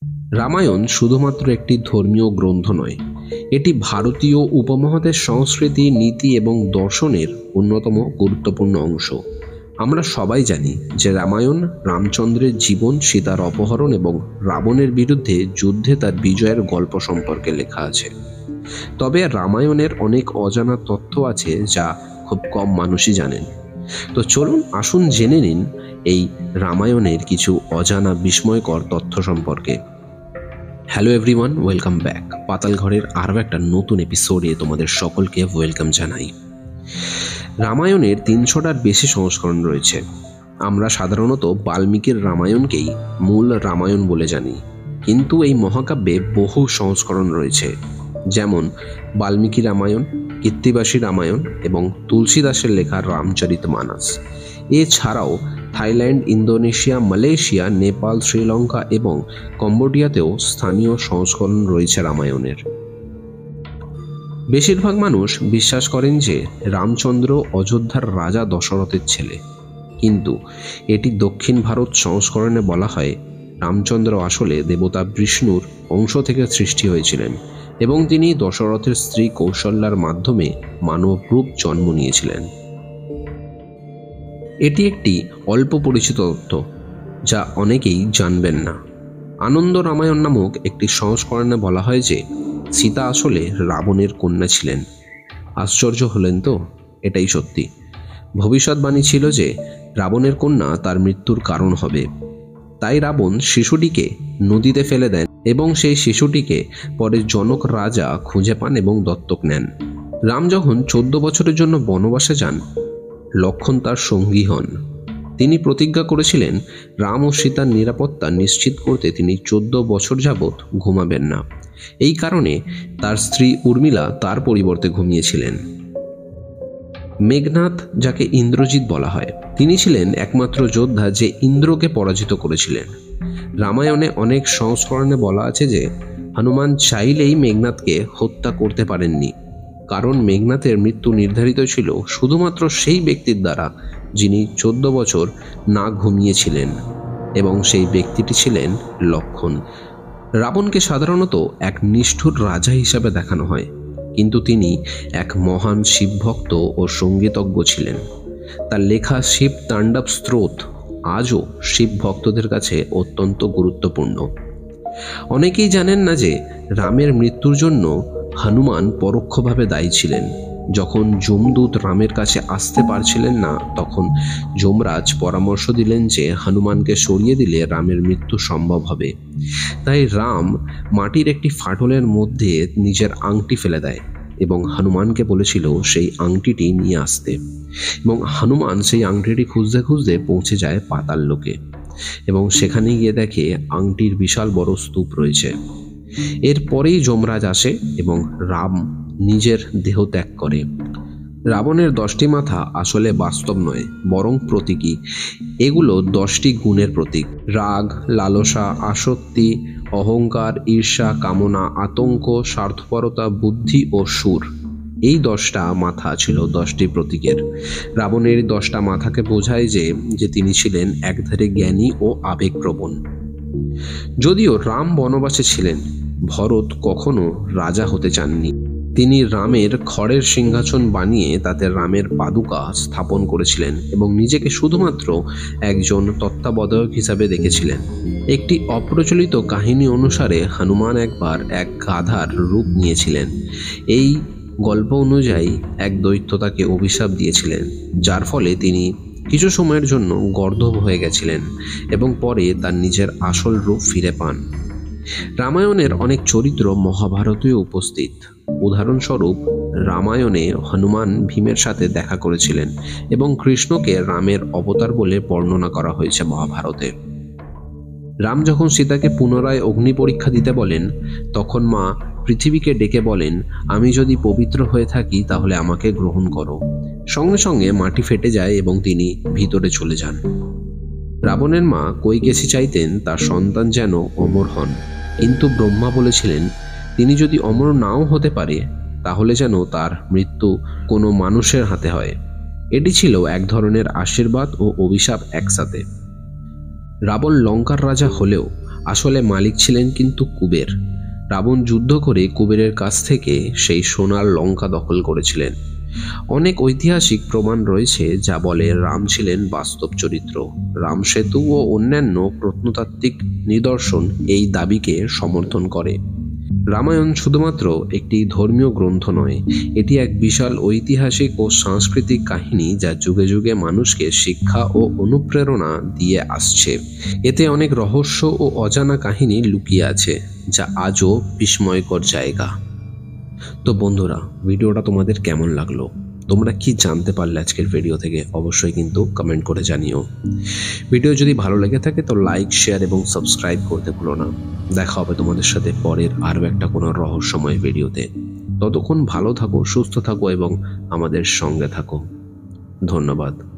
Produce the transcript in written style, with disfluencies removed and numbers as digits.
রামায়ণ শুধুমাত্র একটি ধর্মীয় গ্রন্থ নয়, এটি ভারতীয় উপমহাদেশ সংস্কৃতি, নীতি এবং দর্শনের অন্যতম গুরুত্বপূর্ণ অংশ। আমরা সবাই জানি যে রামায়ণ রামচন্দ্রের জীবন, সীতার অপহরণ এবং রাবণের বিরুদ্ধে যুদ্ধে তার বিজয়ের গল্প সম্পর্কে লেখা আছে। তবে রামায়ণের অনেক অজানা তথ্য আছে যা খুব কম মানুষই জানেন। তো চলুন আসুন জেনে নিন এই রামায়ণের কিছু অজানা বিস্ময়কর তথ্য সম্পর্কে। Hello everyone, welcome back. পাতাল ঘরের আরও একটা নতুন এপিসোডে তোমাদের সকলকে ওয়েলকাম জানাই। রামায়ণের 300টার বেশি সংস্করণ রয়েছে। আমরা সাধারণত বাল্মীকির রামায়ণকেই মূল রামায়ণ বলে জানি, কিন্তু এই মহাকাব্যে বহু সংস্করণ রয়েছে, যেমন বাল্মীকি রামায়ণ, কৃত্তিবাসী রামায়ণ এবং তুলসীদাসের লেখা রামচরিতমানস। এছাড়াও Thailand, Indonesia, Malaysia, Nepal, Sri Lanka এবং কম্বোডিয়াতেও স্থানীয় সংস্করণ রয়েছে রামায়ণের। বেশিরভাগ মানুষ বিশ্বাস করেন যে রামচন্দ্র অযোধ্যার রাজা দশরথের ছেলে, কিন্তু এটি দক্ষিণ ভারত সংস্করণে বলা হয় রামচন্দ্র আসলে দেবতা বিষ্ণুর অংশ থেকে সৃষ্টি হয়েছিলেন এবং তিনি দশরথের স্ত্রী কৌশল্যার মাধ্যমে মানব রূপ জন্ম নিয়েছিলেন। এটি একটি অল্প পরিচিত তথ্য যা অনেকেই জানবেন না। আনন্দ রামায়ণ নামক একটি সংস্করণে বলা হয় যে সীতা আসলে রাবণের কন্যা ছিলেন। আশ্চর্য হলেন তো? এটাই সত্যি। ভবিষ্যৎবাণী ছিল যে রাবণের কন্যা তার মৃত্যুর কারণ হবে, তাই রাবণ শিশুটিকে নদীতে ফেলে দেন এবং সেই শিশুটিকে পরে জনক রাজা খুঁজে পান এবং দত্তক নেন। রাম যখন 14 বছরের জন্য বনবাসে যান, লক্ষ্মণ তার সঙ্গী হন। তিনি প্রতিজ্ঞা করেছিলেন রাম ও সীতার নিরাপত্তা নিশ্চিত করতে তিনি 14 বছর যাবৎ ঘুমাবেন না। এই কারণে তার স্ত্রী উর্মিলা তার পরিবর্তে ঘুমিয়েছিলেন। মেঘনাদ, যাকে ইন্দ্রজিৎ বলা হয়, তিনি ছিলেন একমাত্র যোদ্ধা যে ইন্দ্রকে পরাজিত করেছিলেন। রামায়ণে অনেক সংস্করণে বলা আছে যে হনুমান চাইলেই মেঘনাদকে হত্যা করতে পারেননি, কারণ মেঘনাদের মৃত্যু নির্ধারিত ছিল শুধুমাত্র সেই ব্যক্তির দ্বারা যিনি 14 বছর না ঘুমিয়েছিলেন, এবং সেই ব্যক্তিটি ছিলেন লক্ষ্মণ। রাবণকে সাধারণত এক নিষ্ঠুর রাজা হিসাবে দেখানো হয়, কিন্তু তিনি এক মহান শিবভক্ত ও সঙ্গীতজ্ঞ ছিলেন। তার লেখা শিব তাণ্ডব স্তোত্র আজও শিব ভক্তদের কাছে অত্যন্ত গুরুত্বপূর্ণ। অনেকেই জানেন না যে রামের মৃত্যুর জন্য হনুমান পরোক্ষভাবে দায়ী ছিলেন। যখন যমদূত রামের কাছে আসতে পারছিলেন না, তখন যমরাজ পরামর্শ দিলেন যে হনুমানকে সরিয়ে দিলে রামের মৃত্যু সম্ভব হবে। তাই রাম মাটির একটি ফাটলের মধ্যে নিজের আংটি ফেলে দেয় এবং হনুমানকে বলেছিল সেই আংটিটি নিয়ে আসতে, এবং হনুমান সেই আংটিটি খুঁজতে খুঁজতে পৌঁছে যায় পাতাল লোকে এবং সেখানে গিয়ে দেখে আংটির বিশাল বড় স্তূপ রয়েছে। এরপরেই যমরাজ আসে এবং রাম নিজের দেহ ত্যাগ করে। রাবণের 10টি মাথা আসলে বাস্তব নয়, বরং প্রতীকী। এগুলো 10টি গুণের প্রতীক: রাগ, লালসা, আসক্তি, অহংকার, ঈর্ষা, কামনা, আতঙ্ক, স্বার্থপরতা, বুদ্ধি ও সুর। এই 10টা মাথা ছিল 10টি প্রতীকের। রাবণের 10টা মাথাকে বোঝায় যে তিনি ছিলেন একধারে জ্ঞানী ও আবেগপ্রবণ। যদিও রাম বনবাসে ছিলেন, ভরত কখনো রাজা হতে চাননি। তিনি রামের খড়ের সিংহাসন বানিয়ে তাতে রামের পাদুকা স্থাপন করেছিলেন এবং নিজেকে শুধুমাত্র একজন তত্ত্বাবধায়ক হিসাবে দেখেছিলেন। একটি অপ্রচলিত কাহিনী অনুসারে হনুমান একবার এক গাধার রূপ নিয়েছিলেন। এই গল্প অনুযায়ী এক দৈত্য তাকে অভিশাপ দিয়েছিলেন, যার ফলে তিনি কিছু সময়ের জন্য গর্দভ হয়ে গেছিলেন এবং পরে তার নিজের আসল রূপ ফিরে পান। রামায়ণের অনেক চরিত্র মহাভারতেও উপস্থিত। উদাহরণস্বরূপ, রামায়ণে হনুমান ভীমের সাথে দেখা করেছিলেন এবং কৃষ্ণকে রামের অবতার বলে বর্ণনা করা হয়েছে মহাভারতে। রাম যখন সীতাকে পুনরায় অগ্নি পরীক্ষা দিতে বলেন, তখন মা পৃথিবীকে ডেকে বলেন, আমি যদি পবিত্র হয়ে থাকি তাহলে আমাকে গ্রহণ করো। সঙ্গে সঙ্গে মাটি ফেটে যায় এবং তিনি ভিতরে চলে যান। রাবণের মা কৈকেয়ী চাইতেন তার সন্তান যেন অমর হন, কিন্তু ব্রহ্মা বলেছিলেন তিনি যদি অমর নাও হতে পারে তাহলে যেন তার মৃত্যু কোনো মানুষের হাতে হয়। এটি ছিল এক ধরনের আশীর্বাদ ও অভিশাপ একসাথে। রাবণ লঙ্কার রাজা হলেও আসলে মালিক ছিলেন কিন্তু কুবের। রাবণ যুদ্ধ করে কুবেরের কাছ থেকে সেই সোনার লঙ্কা দখল করেছিলেন। অনেক ঐতিহাসিক প্রমাণ রয়েছে যা বলে রাম ছিলেন বাস্তব চরিত্র। রাম সেতু ও অন্যান্য প্রত্নতাত্ত্বিক নিদর্শন এই দাবিকে সমর্থন করে। রামায়ণ শুধুমাত্র একটি ধর্মীয় গ্রন্থ নয়, এটি এক বিশাল ঐতিহাসিক ও সাংস্কৃতিক কাহিনী যা যুগে যুগে মানুষকে শিক্ষা ও অনুপ্রেরণা দিয়ে আসছে। এতে অনেক রহস্য ও অজানা কাহিনী লুকিয়ে আছে, যা আজও বিস্ময়কর জায়গা। তো বন্ধুরা, ভিডিওটা তোমাদের কেমন লাগলো? তোমরা কি জানতে পারলে আজকের ভিডিও থেকে? অবশ্যই কিন্তু কমেন্ট করে জানিও। ভিডিও যদি ভালো লেগে থাকে তো লাইক, শেয়ার এবং সাবস্ক্রাইব করতে ভুলো না। দেখা হবে তোমাদের সাথে পরের আরও একটা কোনো রহস্যময় ভিডিওতে। ততক্ষণ ভালো থাকো, সুস্থ থাকো এবং আমাদের সঙ্গে থাকো। ধন্যবাদ।